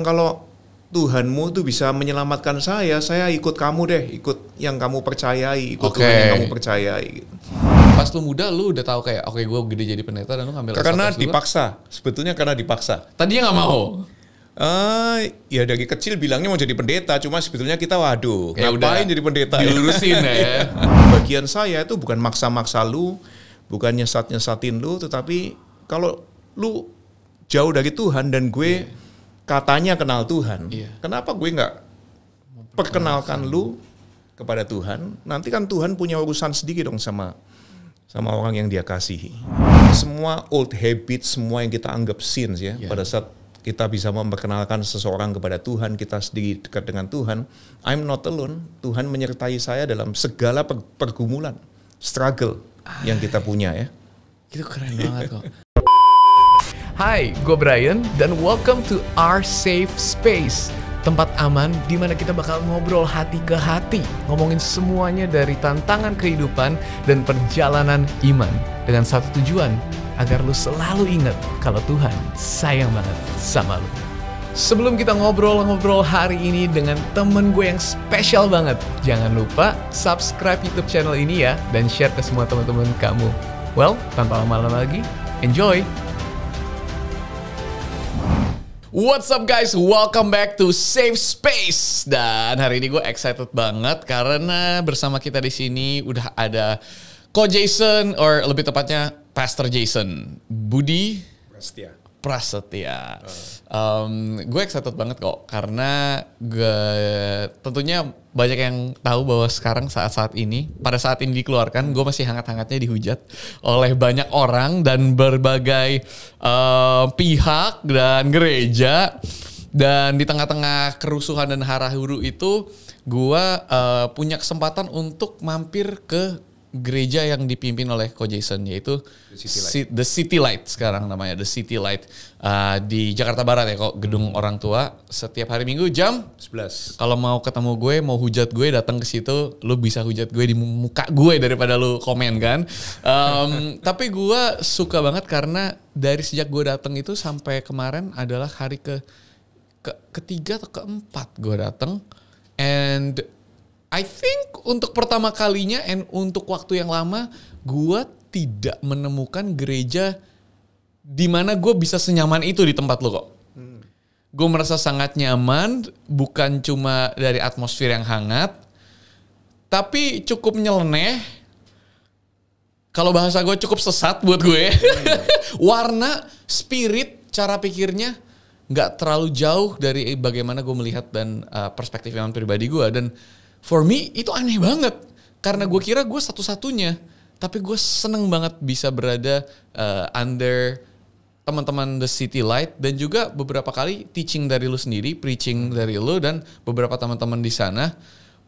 Kalau Tuhanmu tuh bisa menyelamatkan saya ikut kamu deh, ikut yang kamu percayai, ikut Tuhan yang kamu percayai. Gitu. Pas lu muda, lu udah tahu kayak, oke, gue gede jadi pendeta dan lu ngambil Karena dipaksa, sebetulnya karena dipaksa. Tadinya nggak mau? Ya dari kecil bilangnya mau jadi pendeta, cuma sebetulnya kita waduh, ya ngapain jadi pendeta? Dilurusin ya. Bagian saya itu bukan maksa-maksa lu, bukan nyesat-nyesatin lu, tetapi kalau lu jauh dari Tuhan dan gue katanya kenal Tuhan, kenapa gue nggak perkenalkan lu kepada Tuhan? Nanti kan Tuhan punya urusan sendiri dong sama orang yang dia kasihi. Semua old habits, semua yang kita anggap sins ya, pada saat kita bisa memperkenalkan seseorang kepada Tuhan, kita sendiri dekat dengan Tuhan, I'm not alone. Tuhan menyertai saya dalam segala pergumulan, struggle yang kita punya ya. Itu keren banget kok. Hai, gue Brian dan welcome to Our Safe Space. Tempat aman di mana kita bakal ngobrol hati ke hati, ngomongin semuanya dari tantangan kehidupan dan perjalanan iman. Dengan satu tujuan, agar lu selalu ingat kalau Tuhan sayang banget sama lu. Sebelum kita ngobrol-ngobrol hari ini dengan temen gue yang spesial banget, jangan lupa subscribe YouTube channel ini ya, dan share ke semua teman-teman kamu. Well, tanpa lama-lama lagi, enjoy! What's up guys, welcome back to Safe Space. Dan hari ini gue excited banget karena bersama kita di sini udah ada Ko Jason, or lebih tepatnya Pastor Jason Budi Prasetya. Gue excited banget kok karena tentunya banyak yang tahu bahwa sekarang saat-saat ini, pada saat ini dikeluarkan, gue masih hangat-hangatnya dihujat oleh banyak orang dan berbagai pihak dan gereja. Dan di tengah-tengah kerusuhan dan hara-huru itu, gue punya kesempatan untuk mampir ke gereja yang dipimpin oleh Ko Jason, yaitu The City Light sekarang namanya, The City Light di Jakarta Barat ya kok, gedung orang tua. Setiap hari Minggu jam 11. Kalau mau ketemu gue, mau hujat gue, datang ke situ. Lu bisa hujat gue di muka gue daripada lu komen kan. Tapi gue suka banget karena dari sejak gue datang itu sampai kemarin adalah hari ketiga atau keempat gue datang, and I think untuk pertama kalinya and untuk waktu yang lama, gue tidak menemukan gereja di mana gue bisa senyaman itu di tempat lo kok. Gue merasa sangat nyaman, bukan cuma dari atmosfer yang hangat, tapi cukup nyeleneh. Kalau bahasa gue cukup sesat buat gue. Warna, spirit, cara pikirnya gak terlalu jauh dari bagaimana gue melihat dan perspektif yang pribadi gue. Dan for me itu aneh banget karena gue kira gue satu-satunya, tapi gue seneng banget bisa berada under teman-teman The City Light dan juga beberapa kali teaching dari lu sendiri, preaching dari lu dan beberapa teman-teman di sana.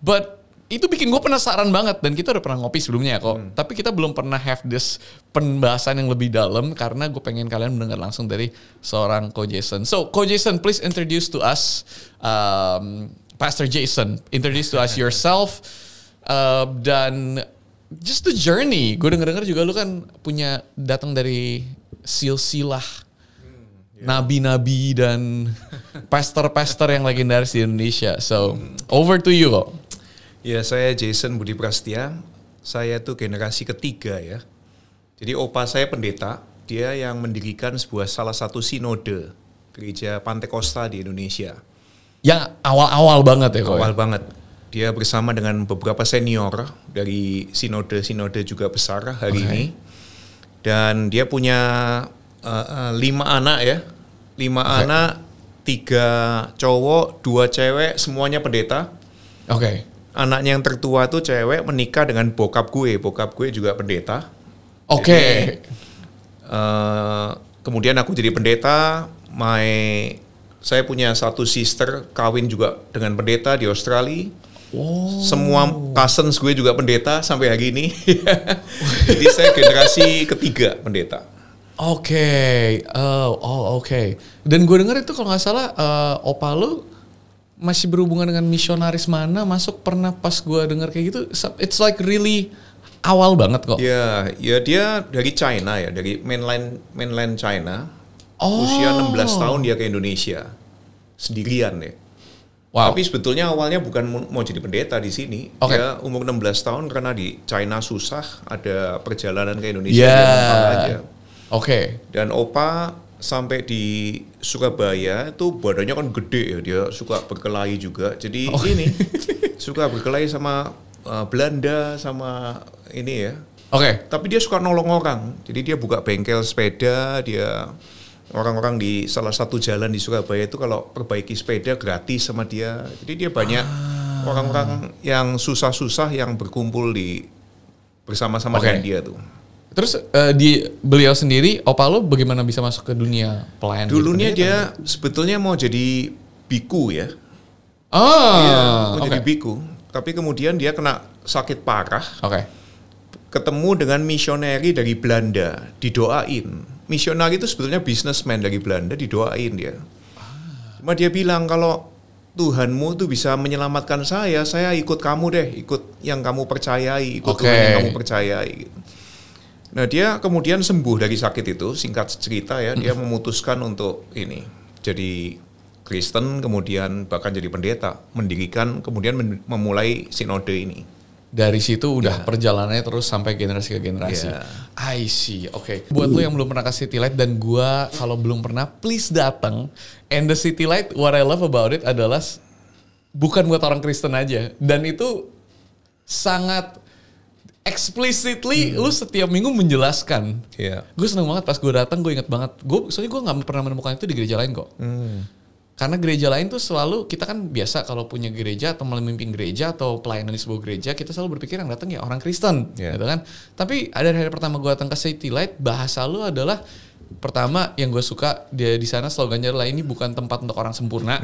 But itu bikin gue penasaran banget, dan kita udah pernah ngopi sebelumnya ya kok. Tapi kita belum pernah have this pembahasan yang lebih dalam karena gue pengen kalian mendengar langsung dari seorang Ko Jason. So Ko Jason, please introduce to us Pastor Jason, introduce to us yourself, dan just the journey. Gue denger juga lu kan datang dari silsilah nabi-nabi dan pastor-pastor yang legendaris di Indonesia. So over to you kok. Ya, saya Jason Budi Prasetya. Saya tuh generasi ketiga ya. Jadi opa saya pendeta, dia yang mendirikan salah satu sinode gereja Pantekosta di Indonesia. Yang awal-awal banget ya kok. Awal banget. Dia bersama dengan beberapa senior dari sinode juga besar hari ini. Dan dia punya 5 anak ya. 5 anak, 3 cowok, 2 cewek, semuanya pendeta. Oke. Anaknya yang tertua tuh cewek menikah dengan bokap gue. Bokap gue juga pendeta. Oke. Kemudian aku jadi pendeta. Saya punya satu sister kawin juga dengan pendeta di Australia. Semua cousins gue juga pendeta sampai hari ini. Jadi saya generasi ketiga pendeta. Oke. Dan gue dengar itu kalau nggak salah opa lu masih berhubungan dengan misionaris mana, masuk pernah pas gue dengar kayak gitu. It's like really awal banget kok. Ya dia dari China ya, dari mainland China. Usia 16 tahun dia ke Indonesia. sendirian ya. Wow. Tapi sebetulnya awalnya bukan mau jadi pendeta di sini. Okay. Dia umur 16 tahun karena di China susah, ada perjalanan ke Indonesia dia numpang aja. Oke. Dan Opa sampai di Surabaya itu badannya kan gede ya, dia suka berkelahi juga. Jadi ini suka berkelahi sama Belanda sama ini ya. Oke. Tapi dia suka nolong orang. Jadi dia buka bengkel sepeda, dia orang-orang di salah satu jalan di Surabaya itu kalau perbaiki sepeda gratis sama dia. Jadi dia banyak orang-orang yang susah-susah yang berkumpul bersama-sama dengan dia tuh. Terus beliau sendiri, Opa lo bagaimana bisa masuk ke dunia pelayan? Dulunya dia sebetulnya mau jadi biku ya. Iya, mau jadi biku. Tapi kemudian dia kena sakit parah. Ketemu dengan misioneri dari Belanda, didoain. Misionari itu sebetulnya businessman dari Belanda, didoain dia. Cuma dia bilang kalau Tuhanmu tuh bisa menyelamatkan saya ikut kamu deh, ikut yang kamu percayai, ikut Tuhan yang kamu percayai. Nah dia kemudian sembuh dari sakit itu, singkat cerita ya, dia memutuskan untuk ini, jadi Kristen, kemudian bahkan jadi pendeta, mendirikan, kemudian memulai sinode ini. Dari situ udah perjalanannya terus sampai generasi ke generasi. I see, oke. Buat lo yang belum pernah ke City Light dan gua kalau belum pernah, please datang. And the City Light, what I love about it adalah bukan buat orang Kristen aja. Dan itu sangat explicitly lu setiap minggu menjelaskan. Gue seneng banget pas gue datang, gue inget banget. Soalnya gue gak pernah menemukan itu di gereja lain kok. Karena gereja lain tuh selalu, kita kan biasa kalau punya gereja atau memimpin gereja atau pelayanan di sebuah gereja, kita selalu berpikir yang datang ya orang Kristen, gitu kan. Tapi ada hari pertama gue datang ke City Light, bahasa lu adalah, pertama yang gue suka di sana slogannya adalah ini bukan tempat untuk orang sempurna.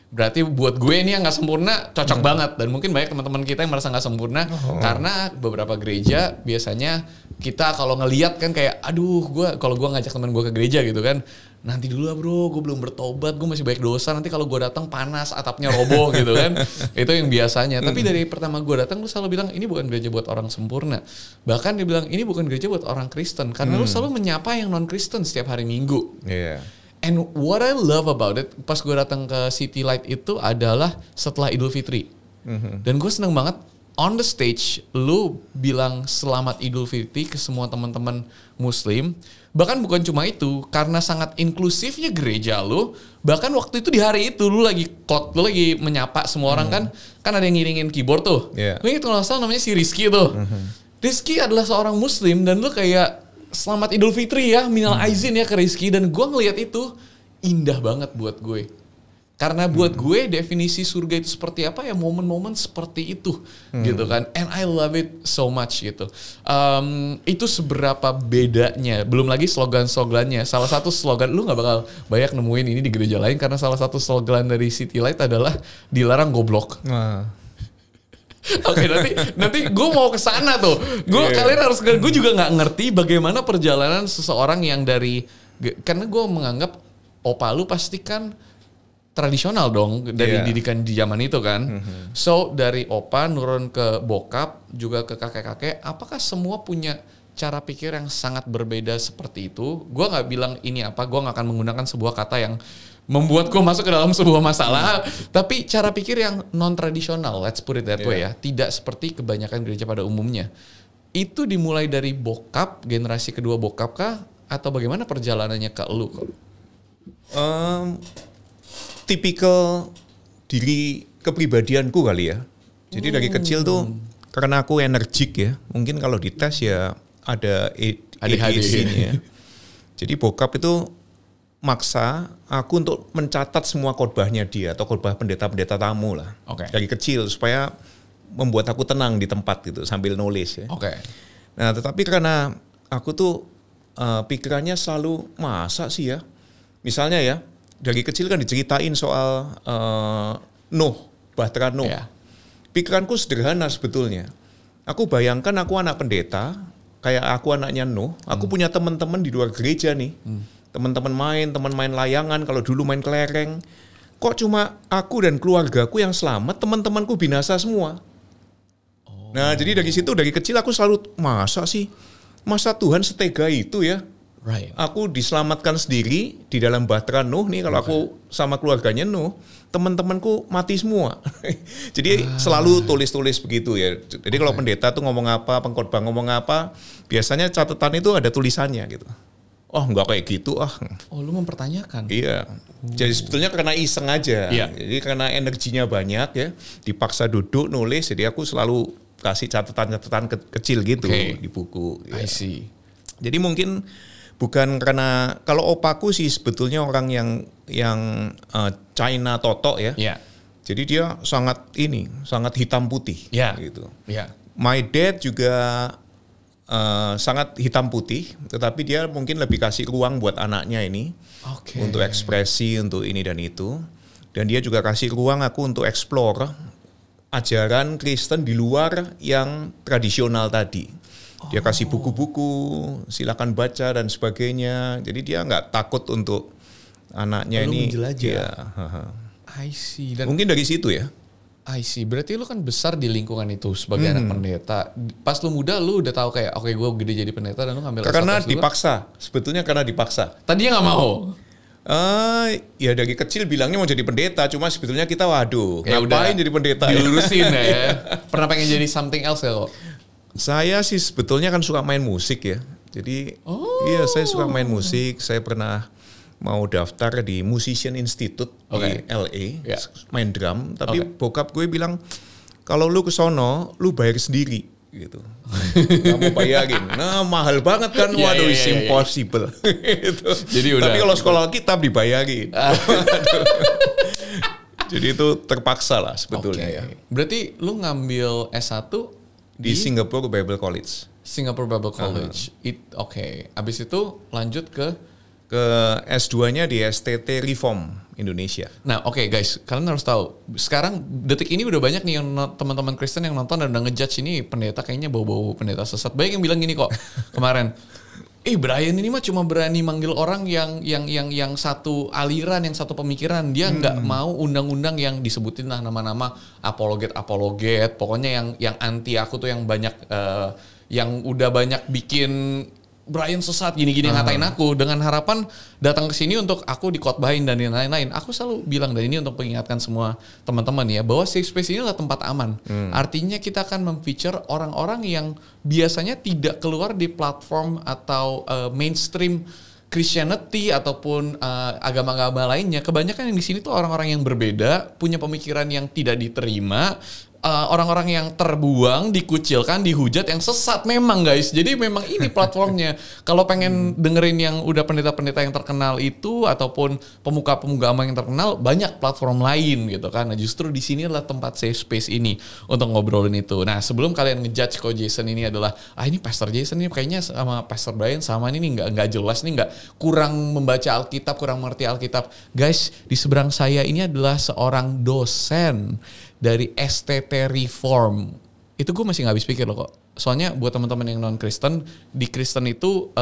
Berarti buat gue ini yang gak sempurna cocok banget. Dan mungkin banyak teman-teman kita yang merasa gak sempurna karena beberapa gereja biasanya kita kalau ngelihat kan kayak aduh kalau gue ngajak teman gue ke gereja gitu kan, nanti dulu lah bro, gue belum bertobat, gue masih banyak dosa, nanti kalau gue datang panas, atapnya roboh gitu kan. Itu yang biasanya. Tapi dari pertama gue datang, lu selalu bilang ini bukan gereja buat orang sempurna. Bahkan dia bilang ini bukan gereja buat orang Kristen, karena lu selalu menyapa yang non Kristen setiap hari Minggu. And what I love about it, pas gue datang ke City Light itu adalah setelah Idul Fitri. Dan gue seneng banget, on the stage, lu bilang selamat Idul Fitri ke semua teman-teman Muslim. Bahkan bukan cuma itu, karena sangat inklusifnya gereja lu, bahkan waktu itu di hari itu lu lagi menyapa semua orang kan ada yang ngiringin keyboard tuh. Gue inget kalau salah namanya si Rizky tuh. Rizky adalah seorang Muslim dan lu kayak selamat Idul Fitri ya, minal aizin ya ke Rizky, dan gue ngeliat itu indah banget buat gue. Karena buat gue definisi surga itu seperti apa ya, momen-momen seperti itu gitu kan. And I love it so much gitu. Itu seberapa bedanya. Belum lagi slogan-slogannya. Salah satu slogan, lu gak bakal banyak nemuin ini di gereja lain, karena salah satu slogan dari City Light adalah dilarang goblok. Oke, nanti gue mau ke sana tuh. Kalian harus, gue juga nggak ngerti bagaimana perjalanan seseorang yang dari, karena gue menganggap Opa lu pasti kan tradisional dong dari didikan di zaman itu kan. So dari Opa nurun ke bokap juga ke kakek-kakek, apakah semua punya cara pikir yang sangat berbeda seperti itu? Gue nggak bilang ini apa, gue nggak akan menggunakan sebuah kata yang membuat gue masuk ke dalam sebuah masalah, tapi cara pikir yang non tradisional, let's put it that way ya, tidak seperti kebanyakan gereja pada umumnya. Itu dimulai dari bokap, generasi kedua bokap kah, atau bagaimana perjalanannya ke lu kok? Tipikal diri kepribadianku kali ya. Jadi dari kecil tuh karena aku energik ya, mungkin kalau dites ya ada ADHD-nya ya. Jadi bokap itu maksa aku untuk mencatat semua khotbahnya dia atau khotbah pendeta-pendeta tamu lah. Dari kecil supaya membuat aku tenang di tempat gitu sambil nulis ya. Nah, tetapi karena aku tuh pikirannya selalu masa sih ya. Misalnya ya, dari kecil kan diceritain soal Nuh, Bahtera Nuh. Pikiranku sederhana sebetulnya. Aku bayangkan aku anak pendeta, kayak aku anaknya Nuh, aku punya teman-teman di luar gereja nih. Teman-teman teman main layangan, kalau dulu main kelereng. Kok cuma aku dan keluargaku yang selamat, teman-temanku binasa semua. Nah, jadi dari situ, dari kecil aku selalu, masa Tuhan setega itu ya? Right. Aku diselamatkan sendiri di dalam bahtera Nuh nih. Kalau aku sama keluarganya Nuh, teman-temanku mati semua. Jadi selalu tulis-tulis begitu ya. Jadi kalau pendeta tuh ngomong apa, pengkhotbah ngomong apa, biasanya catatan itu ada tulisannya gitu. Oh nggak kayak gitu ah. Oh lu mempertanyakan? Iya. Jadi sebetulnya karena iseng aja. Iya. Jadi karena energinya banyak ya, dipaksa duduk nulis. Jadi aku selalu kasih catatan-catatan kecil gitu di buku. I see. Jadi mungkin bukan karena, kalau opaku sih sebetulnya orang yang China totok ya. Yeah. Jadi dia sangat hitam putih gitu. Yeah. My dad juga sangat hitam putih, tetapi dia mungkin lebih kasih ruang buat anaknya ini untuk ekspresi, untuk ini dan itu. Dan dia juga kasih ruang aku untuk explore ajaran Kristen di luar yang tradisional tadi. Dia kasih buku-buku, silakan baca dan sebagainya. Jadi dia nggak takut untuk anaknya ini. Menjelajah. Ya, I see. Dan mungkin dari situ ya. I see. Berarti lu kan besar di lingkungan itu sebagai anak pendeta. Pas lu muda lu udah tahu kayak oke, gue gede jadi pendeta dan lu ngambil Karena S1, S2. dipaksa. Sebetulnya karena dipaksa. Tadinya nggak mau. Ya dari kecil bilangnya mau jadi pendeta, cuma sebetulnya kita waduh, Ya ngapain jadi pendeta? Dilurusin ya. Pernah pengen jadi something else ya kok? Saya sih sebetulnya kan suka main musik ya. Jadi iya saya suka main musik. Saya pernah mau daftar di Musician Institute di LA, main drum. Tapi bokap gue bilang, kalau lu ke sono, lu bayar sendiri gitu. Gak mau bayarin. Nah mahal banget kan, waduh it's impossible. Gitu. Jadi tapi kalau sekolah kitab dibayarin. Jadi itu terpaksa lah sebetulnya ya. Berarti lu ngambil S1 di Singapore Bible College. Singapore Bible College. Abis itu lanjut ke S2-nya di STT Reform Indonesia. Nah, guys, kalian harus tahu. Sekarang detik ini udah banyak nih yang teman-teman Kristen yang nonton dan udah ngejudge ini pendeta kayaknya bau-bau pendeta sesat. Banyak yang bilang gini kok kemarin. Brian ini mah cuma berani manggil orang yang satu aliran, yang satu pemikiran. Dia nggak mau undang-undang yang disebutin lah nama-nama apologet. Pokoknya yang anti aku tuh yang banyak yang udah banyak bikin Brian sesat gini-gini ngatain aku dengan harapan datang ke sini untuk aku dikotbahin dan lain-lain. Aku selalu bilang, dan ini untuk mengingatkan semua teman-teman ya, bahwa safe space ini adalah tempat aman. Artinya kita akan memfeature orang-orang yang biasanya tidak keluar di platform atau mainstream Christianity ataupun agama-agama lainnya. Kebanyakan yang di sini tuh orang-orang yang berbeda, punya pemikiran yang tidak diterima. Orang-orang yang terbuang, dikucilkan, dihujat, yang sesat memang guys. Jadi memang ini platformnya. Kalau pengen dengerin yang udah pendeta-pendeta yang terkenal itu ataupun pemuka-pemuka agama yang terkenal, banyak platform lain gitu kan. Nah justru di sini adalah tempat safe space ini untuk ngobrolin itu. Nah sebelum kalian ngejudge kok Jason ini adalah ini Pastor Jason ini kayaknya sama Pastor Brian sama ini nggak jelas nih, nggak, kurang membaca Alkitab, kurang mengerti Alkitab. Guys, di seberang saya ini adalah seorang dosen dari STT Reform. Itu gue masih gak habis pikir loh kok. Soalnya buat teman-teman yang non-Kristen, di Kristen itu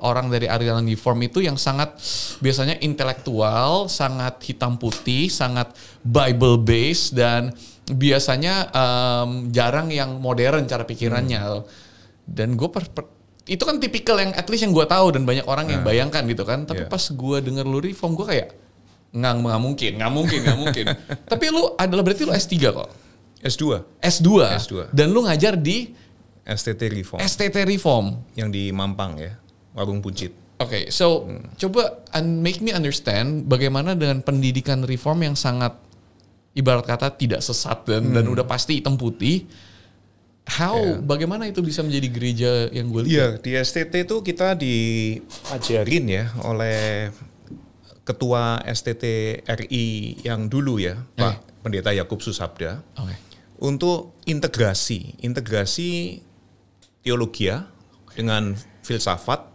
orang dari aliran Reform itu yang sangat biasanya intelektual, sangat hitam putih, sangat Bible based, dan biasanya jarang yang modern cara pikirannya. Dan gue itu kan tipikal yang at least yang gue tahu dan banyak orang yang bayangkan gitu kan. Tapi pas gue denger lu Reform, gue kayak nggak mungkin. Tapi lu adalah berarti lu S3 kok. S2. Dan lu ngajar di STT Reform yang di Mampang ya, Warung Buncit. So coba make me understand bagaimana dengan pendidikan Reform yang sangat ibarat kata tidak sesat dan udah pasti hitam putih. Bagaimana itu bisa menjadi gereja yang gue lihat? Di STT itu kita diajarin ya oleh Ketua STT RI yang dulu ya, Pak Pendeta Yakub Susabda, untuk integrasi teologi dengan filsafat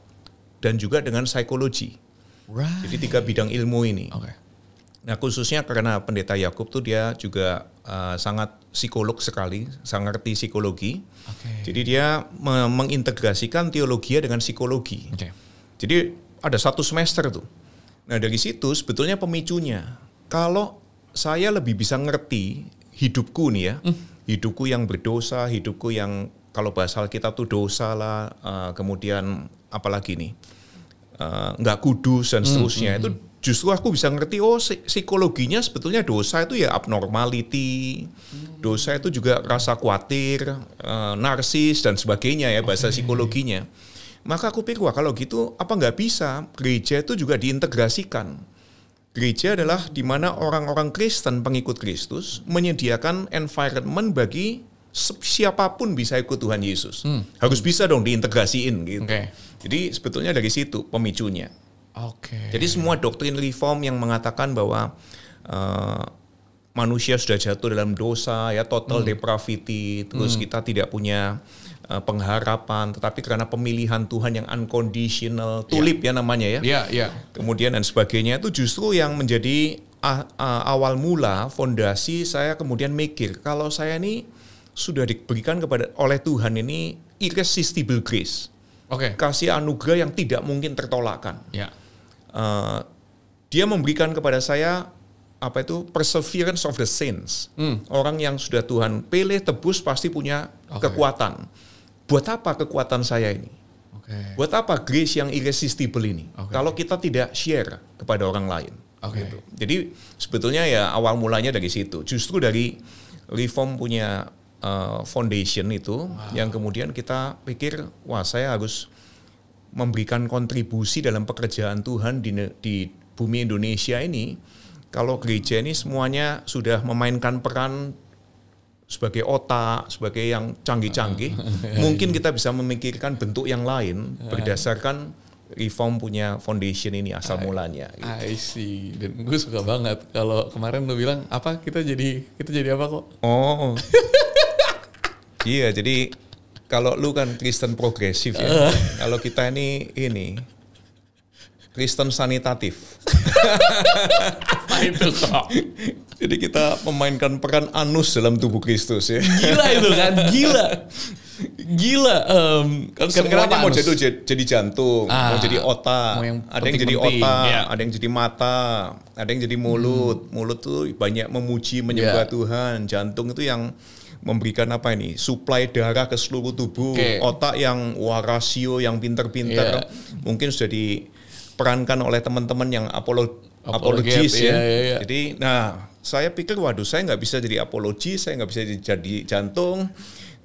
dan juga dengan psikologi. Jadi 3 bidang ilmu ini. Nah khususnya karena Pendeta Yakub tuh dia juga sangat psikolog sekali, sangat ngerti psikologi. Jadi dia mengintegrasikan teologi dengan psikologi. Jadi ada 1 semester tuh. Nah dari situ sebetulnya pemicunya, kalau saya lebih bisa ngerti hidupku nih ya, hidupku yang berdosa, hidupku yang kalau bahasa Alkitab tuh dosa lah, kemudian apalagi nih, nggak kudus dan seterusnya. Itu justru aku bisa ngerti, oh psikologinya sebetulnya dosa itu ya abnormality, dosa itu juga rasa khawatir, narsis dan sebagainya ya bahasa psikologinya. Maka aku pikir, wah kalau gitu apa nggak bisa gereja itu juga diintegrasikan. Gereja adalah di mana orang-orang Kristen pengikut Kristus menyediakan environment bagi siapapun bisa ikut Tuhan Yesus. Harus bisa dong diintegrasiin gitu. Jadi sebetulnya dari situ pemicunya. Jadi semua doktrin reform yang mengatakan bahwa manusia sudah jatuh dalam dosa, ya total depravity, terus kita tidak punya pengharapan, tetapi karena pemilihan Tuhan yang unconditional, tulip ya namanya ya. Kemudian dan sebagainya itu justru yang menjadi awal mula fondasi saya kemudian mikir kalau saya ini sudah diberikan oleh Tuhan ini irresistible grace. Kasih anugerah yang tidak mungkin tertolakkan. Dia memberikan kepada saya perseverance of the saints. Orang yang sudah Tuhan pilih, tebus pasti punya kekuatan. Buat apa kekuatan saya ini? Buat apa grace yang irresistible ini? Kalau kita tidak share kepada orang lain. Gitu. Jadi sebetulnya ya awal mulanya dari situ. Justru dari reform punya foundation itu yang kemudian kita pikir, wah saya harus memberikan kontribusi dalam pekerjaan Tuhan di bumi Indonesia ini. Kalau gereja ini semuanya sudah memainkan peran sebagai otak, sebagai yang canggih-canggih, mungkin kita bisa memikirkan bentuk yang lain berdasarkan reform punya foundation ini asal mulanya. Gitu. I see. Dan gue suka banget kalau kemarin lu bilang apa kita jadi apa kok? Oh. Iya, jadi kalau lu kan Kristen progresif ya. Kalau kita ini Kristen sanitatif. Apa itu kok? Jadi kita memainkan peran anus dalam tubuh Kristus ya. Gila itu kan, gila. Kan semuanya mau jadi jantung, mau jadi otak, ada yang jadi otak, ada yang jadi mata, ada yang jadi mulut. Mulut tuh banyak memuji, menyembah Tuhan. Jantung itu yang memberikan suplai darah ke seluruh tubuh. Otak yang rasio, yang pinter-pinter, mungkin sudah diperankan oleh teman-teman yang apologis ya. Jadi, saya pikir, saya nggak bisa jadi apologis, saya nggak bisa jadi jantung.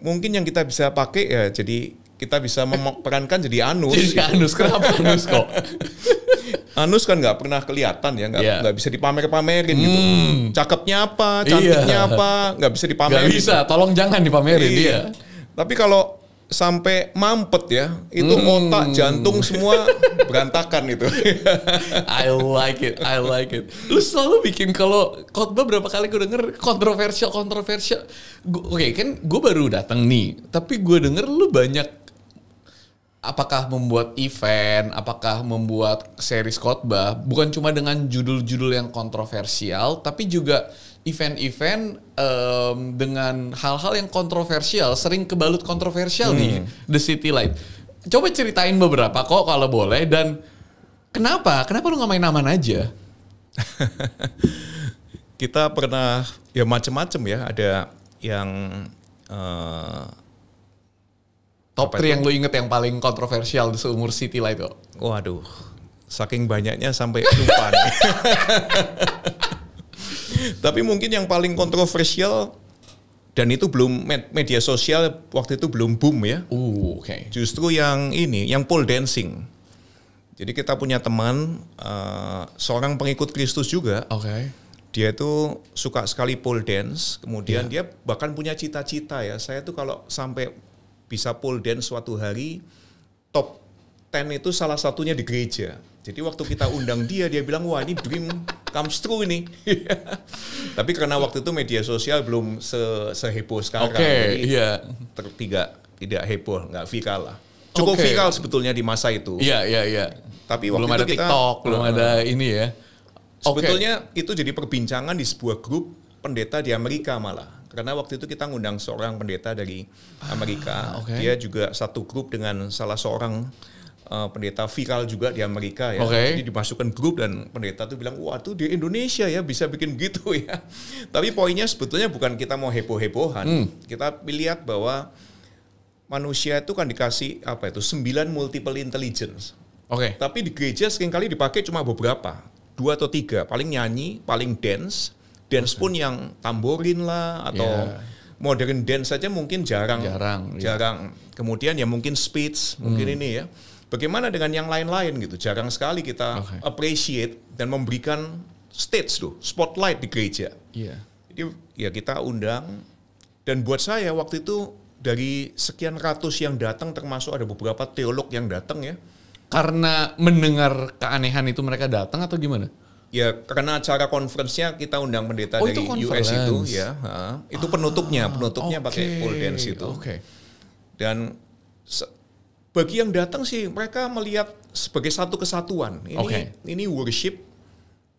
Mungkin yang kita bisa pakai ya, jadi kita bisa memerankan jadi anus. Jadi anus, kenapa anus kok? Anus kan nggak pernah kelihatan ya, nggak bisa dipamer-pamerin gitu. Cakepnya apa, cantiknya apa, nggak bisa dipamerin. Nggak bisa, tolong jangan dipamerin dia. Tapi kalau sampai mampet ya, itu otak, jantung semua berantakan itu. I like it. Lu selalu bikin kalau khotbah berapa kali gue denger kontroversial. Oke, kan gue baru datang nih, tapi gue denger lu banyak. Apakah membuat event, apakah membuat series khotbah, bukan cuma dengan judul-judul yang kontroversial, tapi juga event-event dengan hal-hal yang kontroversial, sering kebalut kontroversial nih, The City Light. Coba ceritain beberapa kok kalau boleh, dan kenapa lu nggak main aman aja? Kita pernah ya macam-macam ya, ada yang top 3 yang lu inget yang paling kontroversial di seumur City Light kok. Waduh, saking banyaknya sampai lupa nih. Tapi mungkin yang paling kontroversial, dan itu belum media sosial waktu itu belum boom ya. Justru yang pole dancing. Jadi kita punya teman, seorang pengikut Kristus juga. Dia itu suka sekali pole dance. Kemudian dia bahkan punya cita-cita ya. Saya tuh kalau sampai bisa pole dance suatu hari, top 10 itu salah satunya di gereja. Jadi waktu kita undang dia bilang, wah ini dream comes true ini. Tapi karena waktu itu media sosial belum seheboh sekarang. Jadi tidak heboh, nggak viral lah. Cukup viral sebetulnya di masa itu. Iya. Tapi waktu belum itu ada kita, TikTok, belum ada ini ya. Sebetulnya itu jadi perbincangan di sebuah grup pendeta di Amerika malah. Karena waktu itu kita ngundang seorang pendeta dari Amerika. Dia juga satu grup dengan salah seorang pendeta viral juga di Amerika ya. Jadi dimasukkan grup dan pendeta tuh bilang, wah tuh di Indonesia ya bisa bikin gitu ya. Tapi poinnya sebetulnya bukan kita mau heboh-hebohan. Kita lihat bahwa manusia itu kan dikasih 9 multiple intelligence. Oke. Tapi di gereja seringkali dipakai cuma beberapa, 2 atau 3, paling nyanyi, paling dance pun yang tamborin lah atau modern dance saja mungkin jarang. Kemudian ya mungkin speech, mungkin ini ya. Bagaimana dengan yang lain-lain gitu? Jarang sekali kita appreciate dan memberikan stage tuh, spotlight di gereja. Jadi ya kita undang, dan buat saya waktu itu dari sekian ratus yang datang, termasuk ada beberapa teolog yang datang ya. Karena mendengar keanehan itu mereka datang atau gimana? Ya karena acara conference-nya kita undang pendeta dari US itu ya. Itu penutupnya pakai pole dance itu. Dan bagi yang datang sih mereka melihat sebagai satu kesatuan. Ini worship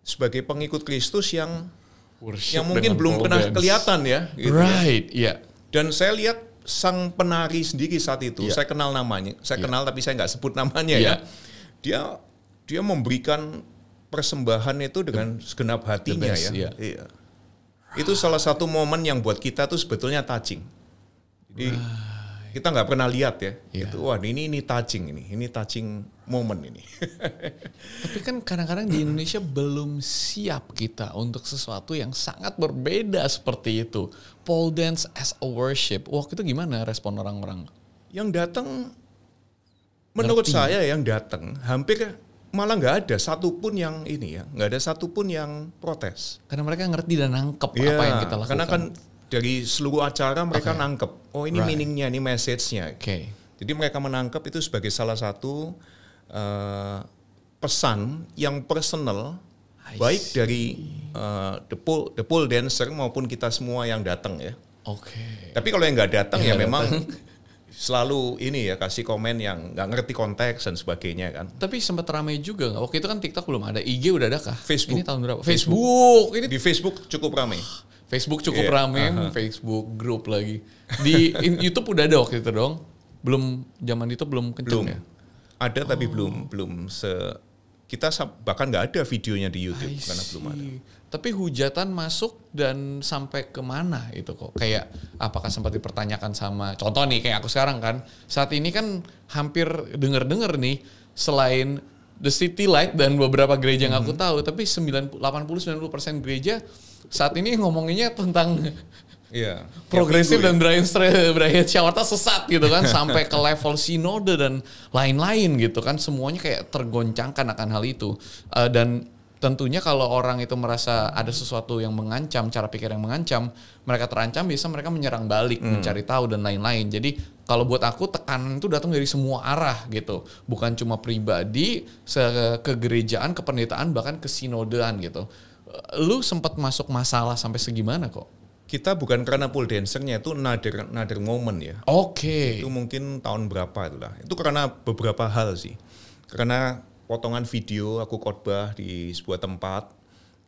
sebagai pengikut Kristus yang mungkin belum pernah kelihatan ya. Gitu ya. Dan saya lihat sang penari sendiri saat itu, saya kenal namanya, kenal tapi saya nggak sebut namanya ya. Dia memberikan persembahan itu dengan segenap hatinya ya. Itu salah satu momen yang buat kita tuh sebetulnya touching. Jadi kita nggak pernah lihat ya. Itu wah ini touching ini touching moment ini. Tapi kan kadang-kadang di Indonesia belum siap kita untuk sesuatu yang sangat berbeda seperti itu. Pole dance as a worship. Waktu itu gimana respon orang-orang? Yang datang, menurut saya yang datang hampir malah nggak ada satupun yang ini ya, nggak ada satupun yang protes. Karena mereka ngerti dan nangkep apa yang kita lakukan. Karena kan dari seluruh acara mereka nangkep, oh ini meaningnya, ini message-nya. Jadi mereka menangkep itu sebagai salah satu pesan yang personal, baik dari the pole dancer maupun kita semua yang datang ya. Tapi kalau yang nggak datang ya memang selalu ini ya kasih komen yang nggak ngerti konteks dan sebagainya kan. Tapi sempat ramai juga nggak? Waktu itu kan TikTok belum ada, IG udah ada kah? Facebook. Ini tahun berapa? Facebook. Ini di Facebook cukup ramai. Facebook cukup ramai, Facebook grup lagi. Di YouTube udah ada waktu itu dong? Belum, zaman itu belum kenceng ya? Ada tapi belum kita bahkan nggak ada videonya di YouTube karena belum ada. Tapi hujatan masuk dan sampai kemana itu kok? Kayak apakah sempat dipertanyakan sama, contoh nih kayak aku sekarang kan, saat ini kan hampir denger nih selain The City Light dan beberapa gereja yang aku tahu, tapi 80-90% gereja saat ini ngomonginnya tentang progresif dan Brian Shawarta sesat gitu kan, sampai ke level sinode dan lain-lain gitu kan, semuanya kayak tergoncangkan akan hal itu. Dan tentunya kalau orang itu merasa ada sesuatu yang mengancam, cara pikir yang mengancam, mereka terancam, biasa mereka menyerang balik, mencari tahu dan lain-lain. Jadi kalau buat aku tekanan itu datang dari semua arah gitu, bukan cuma pribadi, kegerejaan, kependetaan, bahkan kesinodean gitu. Lu sempat masuk masalah sampai segimana kok? Kita bukan karena pole dancernya, itu another moment ya. Itu mungkin tahun berapa itulah. Itu karena beberapa hal sih. Karena potongan video aku khotbah di sebuah tempat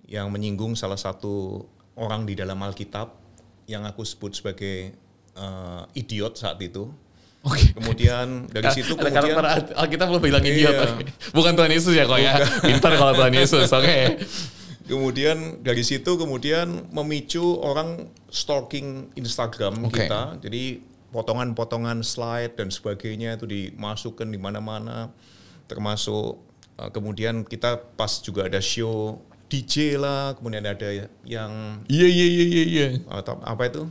yang menyinggung salah satu orang di dalam Alkitab yang aku sebut sebagai idiot saat itu. Kemudian dari situ karakter Alkitab lo bilang idiot. Bukan Tuhan Yesus ya kok ya. Pintar kalau Tuhan Yesus. Kemudian dari situ memicu orang stalking Instagram kita. Jadi potongan-potongan slide dan sebagainya itu dimasukkan di mana-mana, termasuk kemudian kita pas juga ada show DJ lah, kemudian ada yang apa itu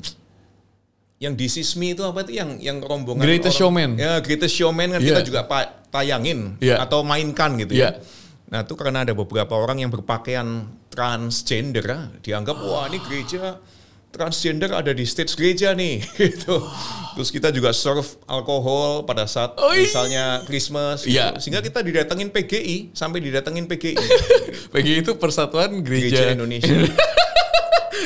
yang This Is Me itu apa itu yang rombongan Greatest Showman. Ya, Greatest Showman kan kita juga tayangin atau mainkan gitu ya. Nah itu karena ada beberapa orang yang berpakaian transgender, dianggap wah ini gereja transgender ada di stage gereja nih gitu. Terus kita juga serve alkohol pada saat misalnya Christmas gitu. Sehingga kita didatengin PGI, sampai didatengin PGI. PGI itu Persatuan Gereja Indonesia.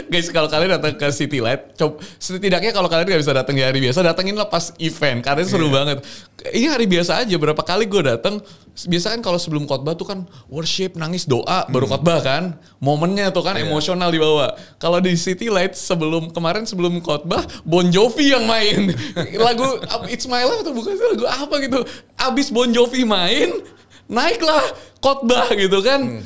Guys, kalau kalian datang ke City Light, setidaknya kalau kalian gak bisa datang di hari biasa, datanginlah pas event, karena seru banget. Ini hari biasa aja, berapa kali gue datang, biasa kan kalau sebelum khotbah tuh kan worship, nangis, doa, baru khotbah kan, momennya tuh kan emosional dibawa. Kalau di City Light sebelum khotbah, Bon Jovi yang main, lagu It's My Life atau bukan sih, lagu apa gitu, abis Bon Jovi main, naiklah khotbah gitu kan.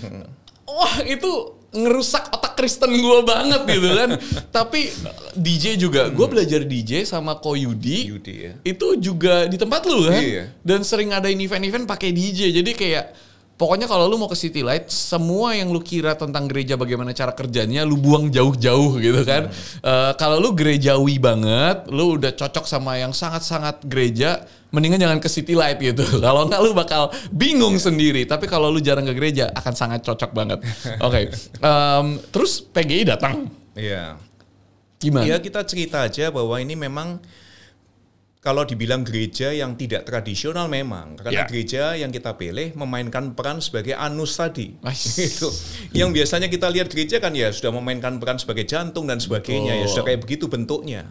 Wah itu ngerusak otak Kristen gue banget gitu kan. Tapi DJ juga, gue belajar DJ sama Ko Yudi ya. Itu juga di tempat lu kan. Iya. Dan sering ada event-event pakai DJ. Jadi kayak pokoknya kalau lu mau ke City Light, semua yang lu kira tentang gereja bagaimana cara kerjanya, lu buang jauh-jauh gitu kan. Kalau lu gerejawi banget, lu udah cocok sama yang sangat-sangat gereja, mendingan jangan ke City Light gitu. Kalau enggak lu bakal bingung sendiri. Tapi kalau lu jarang ke gereja, akan sangat cocok banget. Oke. Terus PGI datang. Iya. Gimana? Ya kita cerita aja bahwa ini memang kalau dibilang gereja yang tidak tradisional memang. Karena gereja yang kita pilih memainkan peran sebagai anus tadi. Gitu. Yang biasanya kita lihat gereja kan ya sudah memainkan peran sebagai jantung dan sebagainya. Ya sudah kayak begitu bentuknya.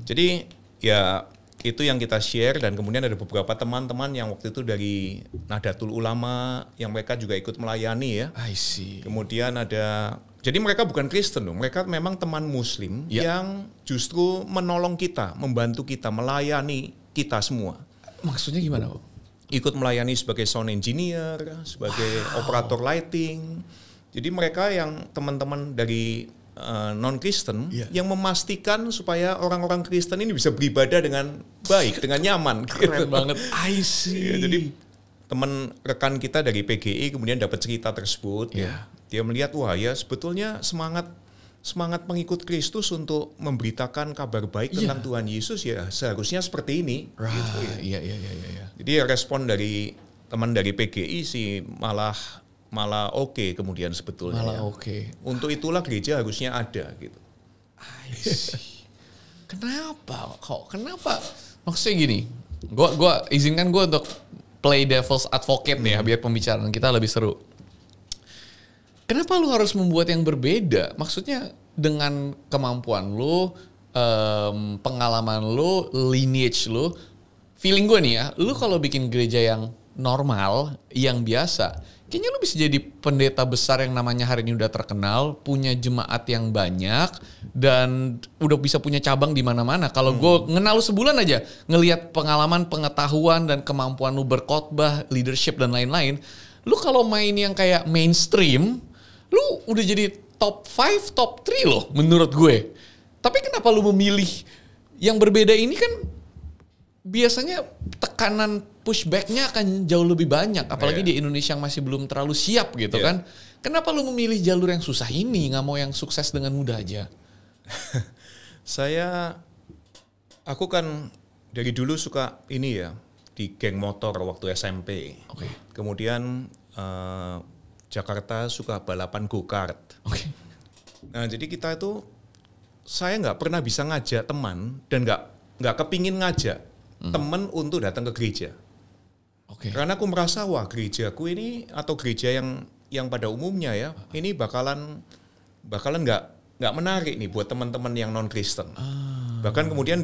Jadi ya itu yang kita share, dan kemudian ada beberapa teman-teman yang waktu itu dari Nahdlatul Ulama yang mereka juga ikut melayani ya. I see. Kemudian ada, jadi mereka bukan Kristen loh, mereka memang teman Muslim yang justru menolong kita, membantu kita, melayani kita semua. Maksudnya gimana, Bu? Ikut melayani sebagai sound engineer, sebagai operator lighting. Jadi mereka yang teman-teman dari non-Kristen yang memastikan supaya orang-orang Kristen ini bisa beribadah dengan baik, dengan nyaman. Keren banget. I see. Ya, jadi teman rekan kita dari PGI kemudian dapat cerita tersebut. Dia melihat, wah ya sebetulnya semangat pengikut Kristus untuk memberitakan kabar baik tentang Tuhan Yesus ya seharusnya seperti ini. Gitu, ya. Iya. Jadi respon dari teman dari PGI sih malah oke kemudian sebetulnya. Malah oke. Untuk itulah gereja harusnya ada gitu. Kenapa? Maksudnya gini, gua izinkan gue untuk play devil's advocate ya, biar pembicaraan kita lebih seru. Kenapa lu harus membuat yang berbeda? Maksudnya dengan kemampuan lu, pengalaman lu, lineage lu, feeling gue nih ya, lu kalau bikin gereja yang normal, yang biasa, kayaknya lu bisa jadi pendeta besar yang namanya hari ini udah terkenal, punya jemaat yang banyak, dan udah bisa punya cabang di mana-mana. Kalau gue ngenal lu sebulan aja, ngelihat pengalaman, pengetahuan, dan kemampuan lu berkhotbah, leadership, dan lain-lain, lu kalau main yang kayak mainstream, lu udah jadi top 5, top 3 loh menurut gue. Tapi kenapa lu memilih yang berbeda ini? Kan biasanya tekanan pushback-nya akan jauh lebih banyak, apalagi di Indonesia yang masih belum terlalu siap gitu kan. Kenapa lu memilih jalur yang susah ini, nggak mau yang sukses dengan mudah aja? Aku kan dari dulu suka ini ya, di geng motor waktu SMP. Kemudian Jakarta suka balapan go-kart. Nah jadi kita itu, saya nggak pernah bisa ngajak teman, dan nggak kepingin ngajak teman untuk datang ke gereja. Karena aku merasa wah gerejaku ini atau gereja yang pada umumnya ya ini bakalan nggak menarik nih buat teman-teman yang non Kristen. Bahkan kemudian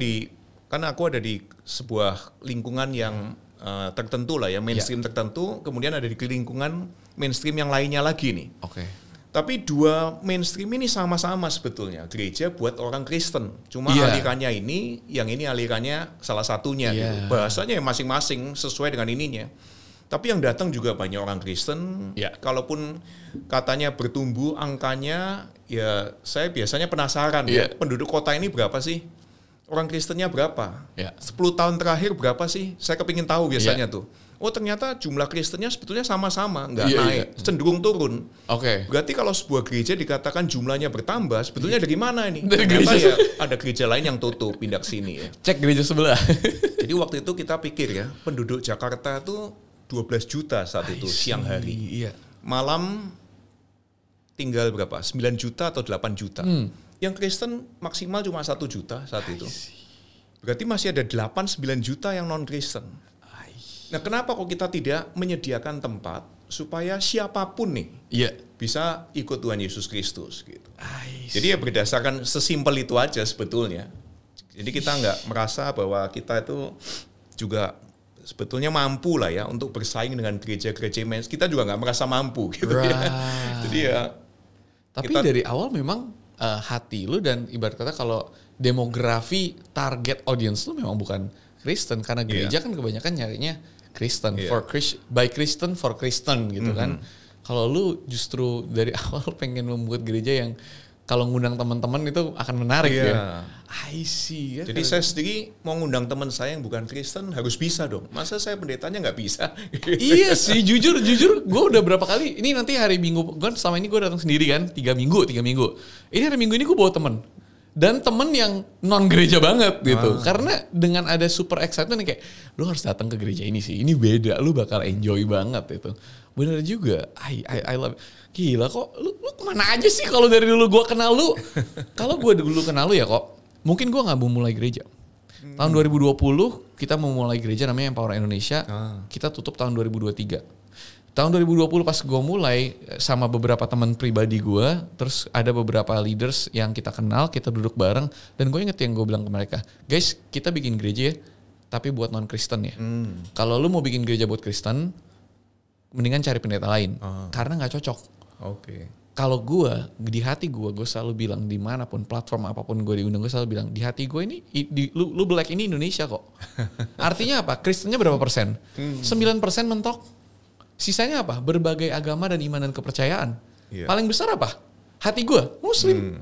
karena aku ada di sebuah lingkungan yang tertentu lah ya, mainstream tertentu, kemudian ada di lingkungan mainstream yang lainnya lagi nih. Tapi dua mainstream ini sama-sama sebetulnya gereja buat orang Kristen. Cuma alirannya ini, yang ini alirannya salah satunya. Gitu. Bahasanya masing-masing sesuai dengan ininya. Tapi yang datang juga banyak orang Kristen. Kalaupun katanya bertumbuh angkanya, ya saya biasanya penasaran ya, penduduk kota ini berapa sih? Orang Kristennya berapa? 10 tahun terakhir berapa sih? Saya kepingin tahu biasanya tuh. Oh ternyata jumlah Kristennya sebetulnya sama-sama, nggak naik, cenderung turun. Berarti kalau sebuah gereja dikatakan jumlahnya bertambah, sebetulnya dari mana ini? Dari gereja ya, ada gereja lain yang tutup, pindah ke sini ya. Cek gereja sebelah. Jadi waktu itu kita pikir ya, penduduk Jakarta tuh 12 juta saat itu siang hari. Malam tinggal berapa? 9 juta atau 8 juta. Yang Kristen maksimal cuma 1 juta saat itu. Berarti masih ada 8-9 juta yang non-Kristen. Nah kenapa kok kita tidak menyediakan tempat supaya siapapun nih bisa ikut Tuhan Yesus Kristus gitu. Jadi ya berdasarkan sesimpel itu aja sebetulnya. Jadi kita nggak merasa bahwa kita itu juga sebetulnya mampu lah ya untuk bersaing dengan gereja-gereja mens. Kita juga nggak merasa mampu gitu ya. Jadi ya. Tapi dari awal memang hati lu dan ibarat kata kalau demografi target audience lu memang bukan Kristen, karena gereja kan kebanyakan nyarinya Kristen by Kristen for Kristen gitu kan. Kalau lu justru dari awal pengen membuat gereja yang kalau ngundang teman-teman itu akan menarik ya. I see. Jadi saya sendiri mau ngundang teman saya yang bukan Kristen harus bisa dong. Masa saya pendetanya nggak bisa? Iya sih, jujur gue udah berapa kali. Ini nanti hari Minggu, kan selama ini gue datang sendiri kan, 3 minggu. Ini hari Minggu ini gue bawa temen. Dan temen yang non gereja banget gitu. Karena dengan ada super excitement kayak, lu harus datang ke gereja ini sih. Ini beda, lu bakal enjoy banget itu. Bener juga. I love it. Gila kok, lu kemana aja sih kalau dari dulu gue kenal lu? Kalau gue dulu kenal lu ya kok, mungkin gue gak mau mulai gereja. Tahun 2020 kita mau mulai gereja namanya Empower Indonesia. Kita tutup tahun 2023. Tahun 2020 pas gue mulai sama beberapa teman pribadi gue, terus ada beberapa leaders yang kita kenal, kita duduk bareng, dan gue inget yang gue bilang ke mereka, guys kita bikin gereja ya, tapi buat non-Kristen ya. Kalau lu mau bikin gereja buat Kristen, mendingan cari pendeta lain, karena gak cocok. Kalau gue, di hati gue selalu bilang dimanapun, platform apapun gue diundang, gue selalu bilang, di hati gue ini, lu Black ini Indonesia kok. Artinya apa? Kristennya berapa persen? 9% mentok. Sisanya apa? Berbagai agama dan iman dan kepercayaan. Paling besar apa? Hati gue, Muslim.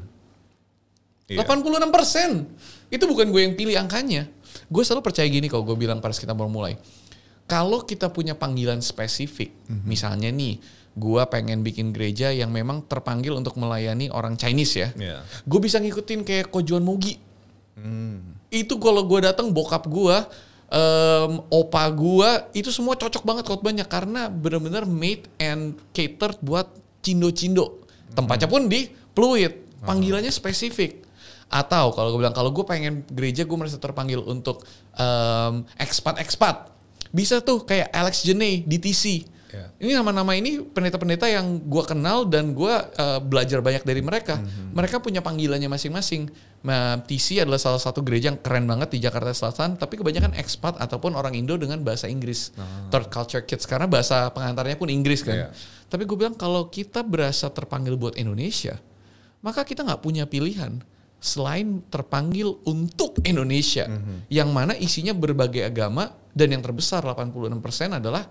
86%. Itu bukan gue yang pilih angkanya. Gue selalu percaya gini kalau gue bilang pas kita baru mulai. Kalau kita punya panggilan spesifik, misalnya nih, gue pengen bikin gereja yang memang terpanggil untuk melayani orang Chinese ya. Gue bisa ngikutin kayak Ko Juan Mogi. Itu kalau gue datang bokap gue, opa gua itu semua cocok banget khotbahnya karena benar-benar made and catered buat cindo-cindo. Tempatnya pun di Pluit, panggilannya spesifik. Atau kalau gue bilang kalau gue pengen gereja gue merasa terpanggil untuk ekspat-ekspat, bisa tuh kayak Alex Jeney di TC. Ini nama-nama ini pendeta-pendeta yang gue kenal dan gue belajar banyak dari mereka. Mereka punya panggilannya masing-masing. TC adalah salah satu gereja yang keren banget di Jakarta Selatan, tapi kebanyakan ekspat ataupun orang Indo dengan bahasa Inggris. Third Culture Kids, karena bahasa pengantarnya pun Inggris kan. Tapi gue bilang kalau kita berasa terpanggil buat Indonesia, maka kita gak punya pilihan selain terpanggil untuk Indonesia. Yang mana isinya berbagai agama dan yang terbesar 86% adalah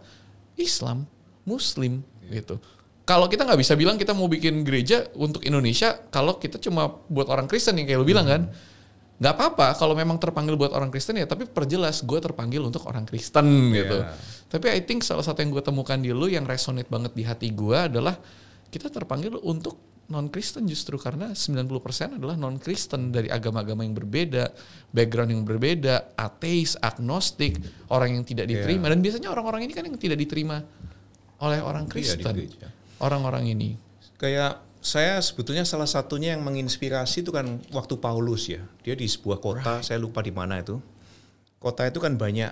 Islam, Muslim gitu. Kalau kita nggak bisa bilang kita mau bikin gereja untuk Indonesia, kalau kita cuma buat orang Kristen yang kayak lu bilang kan, nggak apa-apa kalau memang terpanggil buat orang Kristen ya, tapi perjelas gue terpanggil untuk orang Kristen gitu. Tapi I think salah satu yang gue temukan di lu yang resonate banget di hati gue adalah kita terpanggil untuk non-Kristen justru karena 90% adalah non-Kristen dari agama-agama yang berbeda, background yang berbeda, ateis, agnostik, orang yang tidak diterima. Dan biasanya orang-orang ini kan yang tidak diterima oleh orang Kristen. Orang-orang ini. Kayak saya sebetulnya salah satunya yang menginspirasi itu kan waktu Paulus ya. Dia di sebuah kota, saya lupa di mana itu. Kota itu kan banyak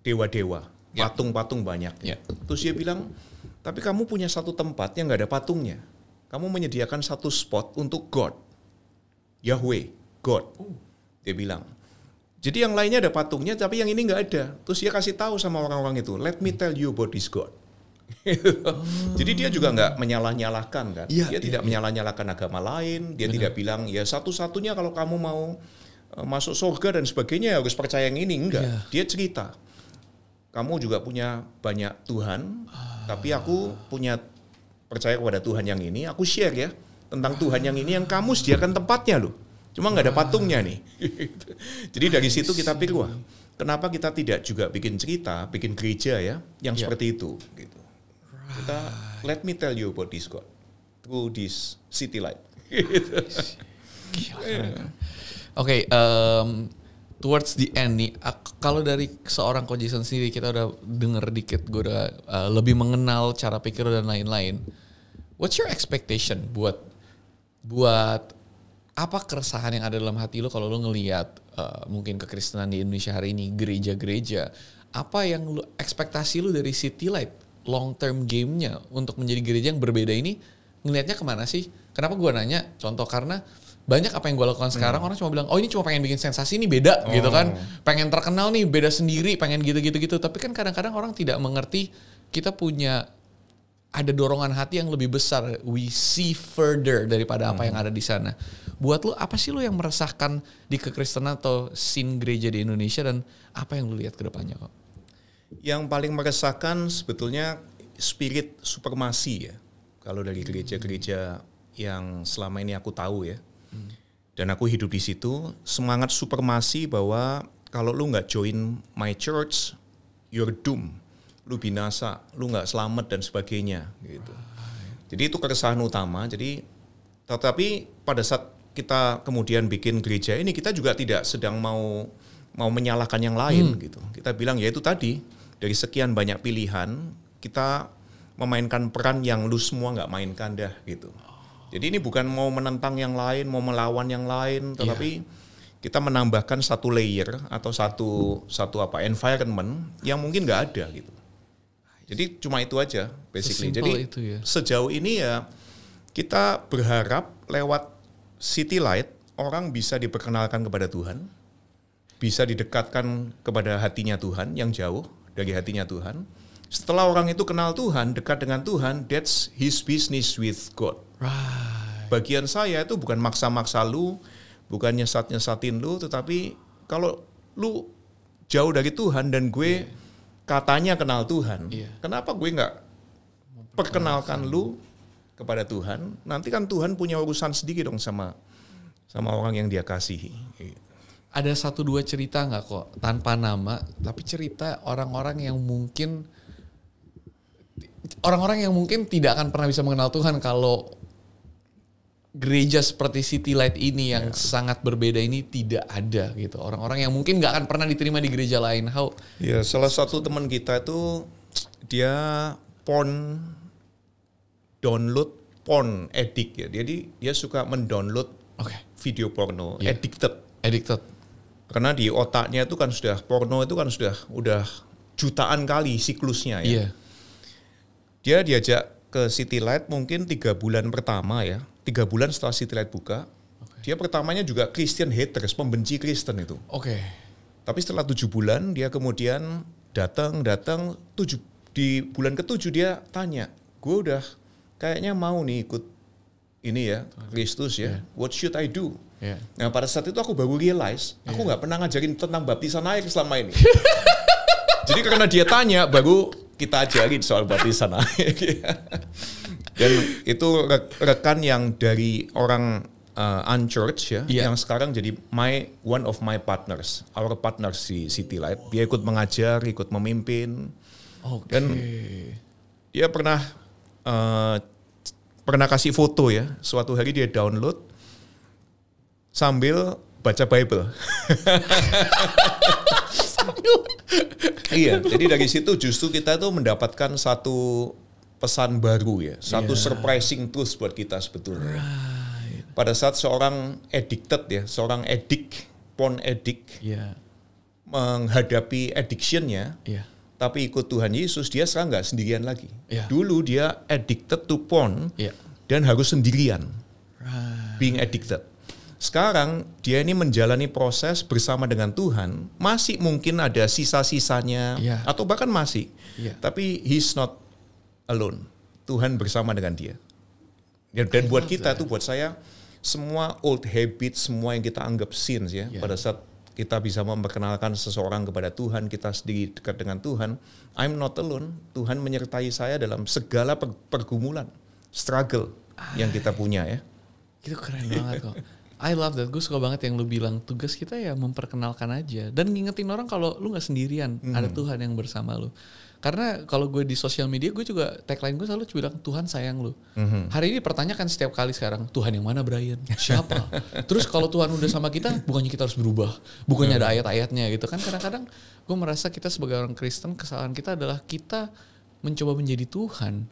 dewa-dewa, patung-patung banyak. Terus dia bilang, tapi kamu punya satu tempat yang gak ada patungnya. Kamu menyediakan satu spot untuk God. Yahweh, God. Dia bilang. Jadi yang lainnya ada patungnya, tapi yang ini nggak ada. Terus dia kasih tahu sama orang-orang itu, let me tell you about this God. Jadi dia juga nggak menyalah-nyalahkan kan. Dia tidak menyalah-nyalahkan agama lain. Dia tidak bilang, ya satu-satunya kalau kamu mau masuk surga dan sebagainya harus percaya yang ini. Enggak. Dia cerita, kamu juga punya banyak Tuhan, tapi aku punya percaya kepada Tuhan yang ini, aku share ya tentang Tuhan yang ini yang kamu sediakan tempatnya loh. Cuma nggak ada patungnya nih. Jadi dari situ kita pikir, wah, kenapa kita tidak juga bikin cerita, bikin gereja ya, yang seperti itu. Gitu. Kita, let me tell you about this God, through this city light. Oke, towards the end nih, kalau dari seorang Coach Jason sendiri kita udah denger dikit, gue udah lebih mengenal cara pikir dan lain-lain. What's your expectation buat apa keresahan yang ada dalam hati lo kalau lo ngelihat mungkin kekristenan di Indonesia hari ini, gereja-gereja, apa yang lo ekspektasi lo dari City Light long term game-nya untuk menjadi gereja yang berbeda ini, ngelihatnya kemana sih? Kenapa gue nanya? Contoh karena banyak apa yang gue lakukan sekarang orang cuma bilang, oh ini cuma pengen bikin sensasi, ini beda gitu kan, pengen terkenal nih, beda sendiri, pengen gitu. Tapi kan kadang-kadang orang tidak mengerti kita punya ada dorongan hati yang lebih besar, we see further daripada apa yang ada di sana. Buat lo apa sih lo yang meresahkan di kekristenan atau scene gereja di Indonesia dan apa yang lo lihat ke depannya kok? Yang paling meresahkan sebetulnya spirit supremasi ya. Kalau dari gereja-gereja yang selama ini aku tahu ya. Dan aku hidup di situ, semangat supremasi bahwa kalau lu nggak join my church, you're doomed. Lu binasa, lu nggak selamat dan sebagainya gitu. Jadi itu keresahan utama. Jadi tetapi pada saat kita kemudian bikin gereja ini, kita juga tidak sedang mau menyalahkan yang lain gitu. Kita bilang ya itu tadi, dari sekian banyak pilihan kita memainkan peran yang lu semua nggak mainkan dah gitu. Jadi ini bukan mau menentang yang lain, mau melawan yang lain, tetapi kita menambahkan satu layer atau satu environment yang mungkin nggak ada gitu. Jadi cuma itu aja basically. Jadi itu ya. Sejauh ini ya kita berharap lewat City Light orang bisa diperkenalkan kepada Tuhan, bisa didekatkan kepada hatinya Tuhan yang jauh dari hatinya Tuhan. Setelah orang itu kenal Tuhan, dekat dengan Tuhan, that's his business with God. Right. Bagian saya itu bukan maksa-maksa lu, bukan nyesat-nyesatin lu, tetapi kalau lu jauh dari Tuhan dan gue katanya kenal Tuhan, kenapa gue nggak perkenalkan lu kepada Tuhan? Nanti kan Tuhan punya urusan sedikit dong sama orang yang dia kasihi. Ada 1-2 cerita nggak kok tanpa nama, tapi cerita orang-orang yang mungkin tidak akan pernah bisa mengenal Tuhan kalau gereja seperti City Light ini yang sangat berbeda ini tidak ada gitu. Orang-orang yang mungkin nggak akan pernah diterima di gereja lain. Ya, salah satu teman kita itu dia download porn addict ya. Jadi dia suka mendownload video porno, addicted. Karena di otaknya itu kan porno itu kan udah jutaan kali siklusnya ya. Yeah. Dia diajak ke City Light mungkin 3 bulan pertama ya. 3 bulan setelah City Light buka. Dia pertamanya juga Christian haters, pembenci Kristen itu. Tapi setelah 7 bulan dia kemudian datang di bulan ke-7 dia tanya, gue udah kayaknya mau nih ikut ini ya, Kristus ya. What should I do? Nah pada saat itu aku baru realize, aku nggak pernah ngajarin tentang baptisan air selama ini. Jadi karena dia tanya, baru kita ajarin soal baptisan air. Dan itu rekan yang dari orang unchurched ya, yang sekarang jadi one of my partners, our partners di City Light. Dia ikut mengajar, ikut memimpin. Dan dia pernah kasih foto ya. Suatu hari dia download sambil baca Bible. Iya, jadi dari situ justru kita tuh mendapatkan satu pesan baru ya, satu surprising truth buat kita sebetulnya. Pada saat seorang seorang porn addict menghadapi addictionnya, tapi ikut Tuhan Yesus, dia sekarang nggak sendirian lagi. Dulu dia addicted to porn dan harus sendirian, being addicted. Sekarang dia ini menjalani proses bersama dengan Tuhan, masih mungkin ada sisa-sisanya, atau bahkan masih, tapi he's not alone. Tuhan bersama dengan dia. Dan buat kita tuh, buat saya, semua old habits, semua yang kita anggap sins ya, pada saat kita bisa memperkenalkan seseorang kepada Tuhan, kita sendiri dekat dengan Tuhan, I'm not alone. Tuhan menyertai saya dalam segala pergumulan, struggle yang kita punya ya. Itu keren banget kok. I love that. Gue suka banget yang lu bilang, tugas kita ya memperkenalkan aja dan ngingetin orang kalau lu nggak sendirian, ada Tuhan yang bersama lu. Karena kalau gue di sosial media, gue juga tagline gue selalu bilang Tuhan sayang lu. Hari ini dipertanyakan setiap kali sekarang, Tuhan yang mana Brian? Siapa? Terus kalau Tuhan udah sama kita, bukannya kita harus berubah, bukannya ada ayat-ayatnya gitu kan? Kadang-kadang gue merasa kita sebagai orang Kristen, kesalahan kita adalah kita mencoba menjadi Tuhan.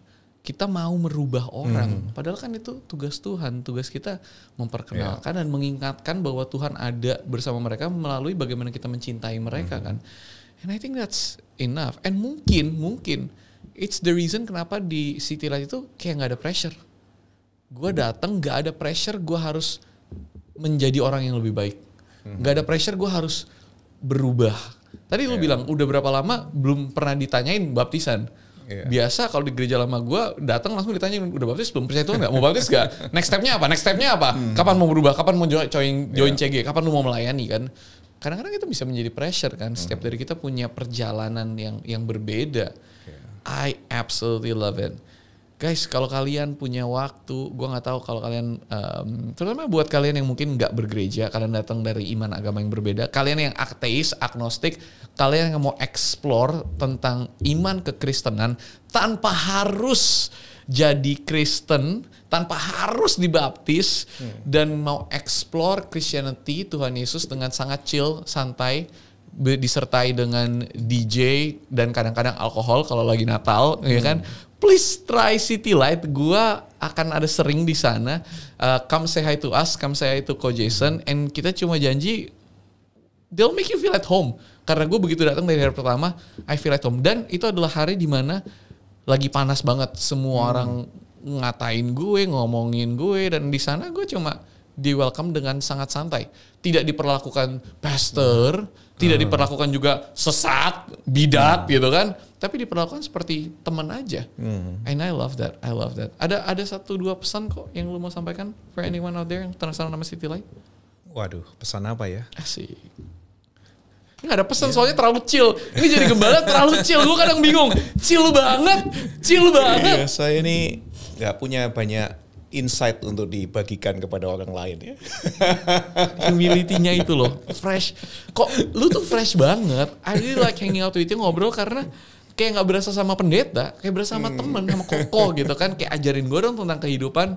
Kita mau merubah orang, padahal kan itu tugas Tuhan. Tugas kita memperkenalkan dan mengingatkan bahwa Tuhan ada bersama mereka melalui bagaimana kita mencintai mereka kan. And I think that's enough. And mungkin it's the reason kenapa di City Light itu kayak nggak ada pressure. Gue datang nggak ada pressure, gue harus menjadi orang yang lebih baik. Nggak ada pressure, gue harus berubah. Tadi lu bilang udah berapa lama belum pernah ditanyain baptisan. Biasa kalau di gereja lama gue datang langsung ditanya udah baptis belum, percaya Tuhan nggak, mau baptis nggak, next stepnya apa, kapan mau berubah, kapan mau join CG, kapan lu mau melayani kan. Kadang-kadang itu bisa menjadi pressure kan. Setiap dari kita punya perjalanan yang berbeda. I absolutely love it. Guys, kalau kalian punya waktu, gue nggak tahu kalau kalian, terutama buat kalian yang mungkin nggak bergereja, kalian datang dari iman agama yang berbeda, kalian yang ateis, agnostik, kalian yang mau explore tentang iman kekristenan tanpa harus jadi Kristen, tanpa harus dibaptis, dan mau explore Christianity, Tuhan Yesus dengan sangat chill, santai, disertai dengan DJ dan kadang-kadang alkohol kalau lagi Natal, ya kan? Please try City Light. Gua akan ada sering di sana. Come say hi to us, come say hi to Ko Jason, and kita cuma janji they'll make you feel at home. Karena gue begitu datang dari hari pertama, I feel at home. Dan itu adalah hari dimana lagi panas banget, semua orang ngatain gue, ngomongin gue, dan di sana gue cuma di welcome dengan sangat santai. Tidak diperlakukan pastor, tidak diperlakukan juga sesat, bidat gitu kan, tapi diperlakukan seperti teman aja. And I love that. Ada 1-2 pesan kok yang lu mau sampaikan for anyone out there yang penasaran sama City Light? Waduh, pesan apa ya? Asik. Nggak ada pesan, soalnya terlalu chill. Ini jadi gembala terlalu chill. Gue kadang bingung. Chill banget. Iya, saya ini nggak punya banyak insight untuk dibagikan kepada orang lain ya. Humility-nya itu loh, fresh. Kok lu tuh fresh banget. I really like hanging out with you, ngobrol karena kayak nggak berasa sama pendeta, kayak berasa sama temen, sama koko gitu kan. Kayak ajarin gue dong tentang kehidupan.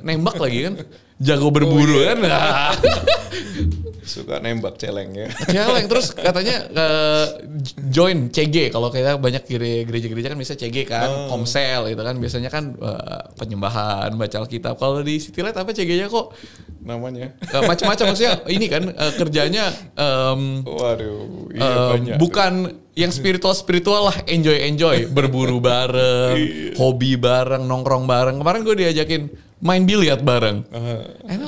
Nembak lagi kan, jago berburu kan. Suka nembak celeng ya. Celeng, terus katanya join CG. Kalau kita banyak gereja-gereja kan bisa CG kan, komsel gitu kan. Biasanya kan penyembahan, baca Alkitab. Kalau di City Light apa CG-nya kok? Namanya? Macam-macam, maksudnya ini kan kerjanya waduh, iya banyak. Bukan yang spiritual lah, enjoy, berburu bareng, hobi bareng, nongkrong bareng. Kemarin gue diajakin main biliar bareng. And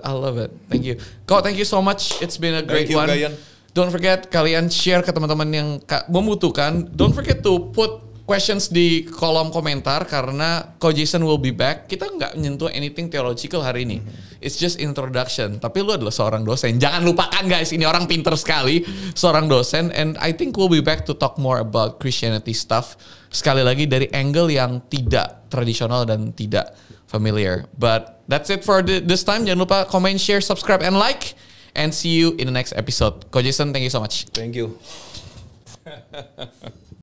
I love it. Thank you. Kok, thank you so much. It's been a great one. Gayan. Don't forget kalian share ke teman-teman yang membutuhkan. Don't forget to put questions di kolom komentar karena Ko Jason will be back. Kita nggak nyentuh anything theological hari ini. It's just introduction. Tapi lu adalah seorang dosen. Jangan lupakan guys, ini orang pinter sekali. Seorang dosen. And I think we'll be back to talk more about Christianity stuff. Sekali lagi dari angle yang tidak tradisional dan tidak familiar. But that's it for this time. Jangan lupa comment, share, subscribe, and like. And see you in the next episode. Ko Jason, thank you so much. Thank you.